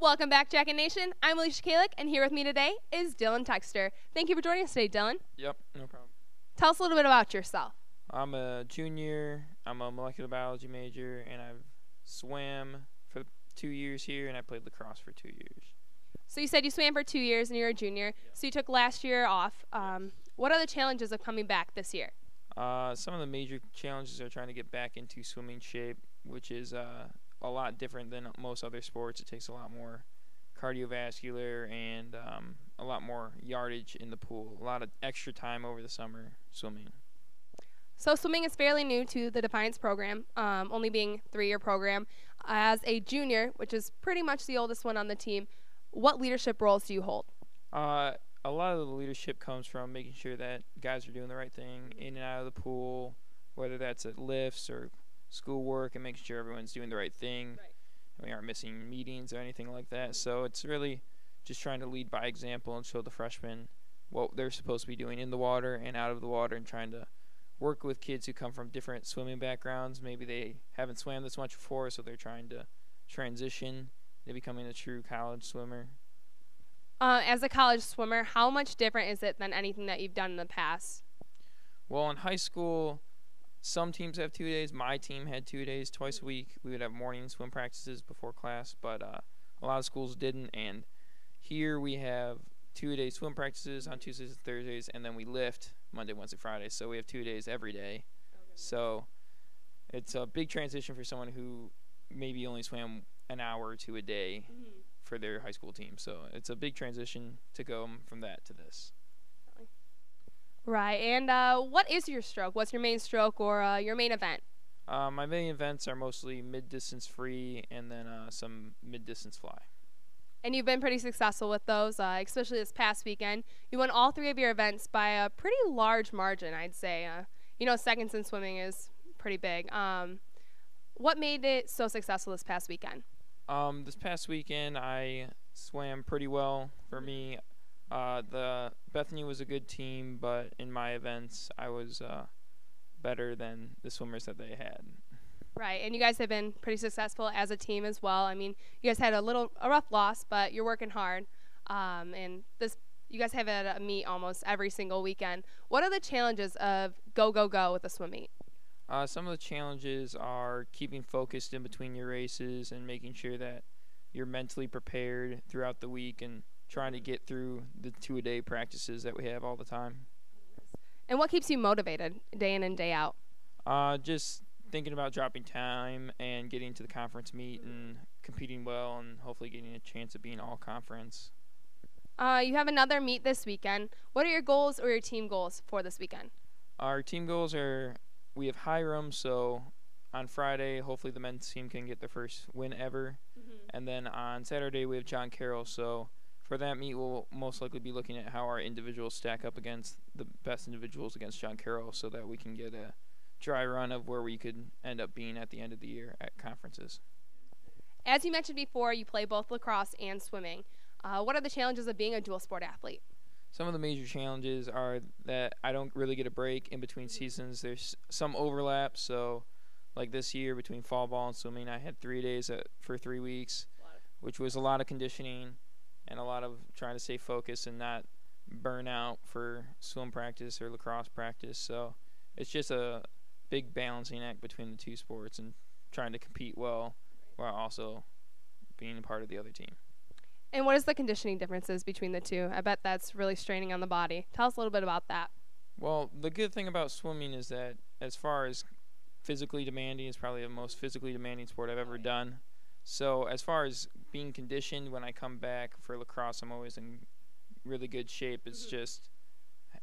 Welcome back, Jacket Nation. I'm Alicia Kalik, and here with me today is Dylan Textor. Thank you for joining us today, Dylan. Yep, no problem. Tell us a little bit about yourself. I'm a junior. I'm a molecular biology major, and I've swam for 2 years here, and I played lacrosse for 2 years. So you said you swam for 2 years, and you're a junior. So you took last year off. What are the challenges of coming back this year? Some of the major challenges are trying to get back into swimming shape, which is a lot different than most other sports. It takes a lot more cardiovascular and a lot more yardage in the pool. A lot of extra time over the summer swimming. So swimming is fairly new to the Defiance program, only being a 3-year program. As a junior, which is pretty much the oldest one on the team, what leadership roles do you hold? A lot of the leadership comes from making sure that guys are doing the right thing in and out of the pool, whether that's at lifts or schoolwork, and making sure everyone's doing the right thing. We aren't missing meetings or anything like that. So it's really just trying to lead by example and show the freshmen what they're supposed to be doing in the water and out of the water, and trying to work with kids who come from different swimming backgrounds. Maybe they haven't swam this much before, so they're trying to transition to becoming a true college swimmer. As a college swimmer, how much different is it than anything that you've done in the past? Well, in high school, some teams have 2 days. My team had 2 days, twice a week. We would have morning swim practices before class, but a lot of schools didn't. And here we have 2-day swim practices on Tuesdays and Thursdays, and then we lift Monday, Wednesday, Friday. So we have 2 days every day. So it's a big transition for someone who maybe only swam an hour or two a day for their high school team. So it's a big transition to go from that to this. Right. And what is your stroke? What's your main stroke or your main event? My main events are mostly mid-distance free and then some mid-distance fly. And you've been pretty successful with those, especially this past weekend. You won all 3 of your events by a pretty large margin, I'd say. Seconds in swimming is pretty big. What made it so successful this past weekend? This past weekend, I swam pretty well for me. The Bethany was a good team, but in my events, I was better than the swimmers that they had. Right, and you guys have been pretty successful as a team as well. I mean, you guys had a rough loss, but you're working hard. You guys have had a meet almost every single weekend. What are the challenges of go with a swim meet? Some of the challenges are keeping focused in between your races and making sure that you're mentally prepared throughout the week and trying to get through the 2-a-day practices that we have all the time. And what keeps you motivated day in and day out? Just thinking about dropping time and getting to the conference meet and competing well and hopefully getting a chance of being all conference. You have another meet this weekend. What are your goals or your team goals for this weekend? Our team goals are, we have Hiram, so on Friday, hopefully the men's team can get their first win ever. And then on Saturday, we have John Carroll, so for that meet, we'll most likely be looking at how our individuals stack up against the best individuals against John Carroll so that we can get a dry run of where we could end up being at the end of the year at conferences. As you mentioned before, you play both lacrosse and swimming. What are the challenges of being a dual sport athlete? Some of the major challenges are that I don't really get a break in between seasons. There's some overlap, so like this year between fall ball and swimming, I had 3 days for 3 weeks, which was a lot of conditioning and a lot of trying to stay focused and not burn out for swim practice or lacrosse practice. So it's just a big balancing act between the two sports and trying to compete well while also being a part of the other team. And what is the conditioning differences between the two? I bet that's really straining on the body. Tell us a little bit about that. Well, the good thing about swimming is that as far as physically demanding, it's probably the most physically demanding sport I've ever done. So as far as being conditioned, when I come back for lacrosse, I'm always in really good shape. It's just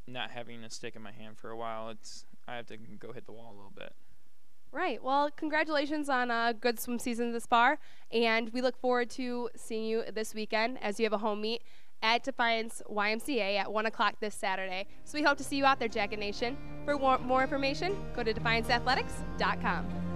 not having a stick in my hand for a while. I have to go hit the wall a little bit. Right. Well, congratulations on a good swim season this far, and we look forward to seeing you this weekend as you have a home meet at Defiance YMCA at 1 o'clock this Saturday. So we hope to see you out there, Jacket Nation. For more information, go to defianceathletics.com.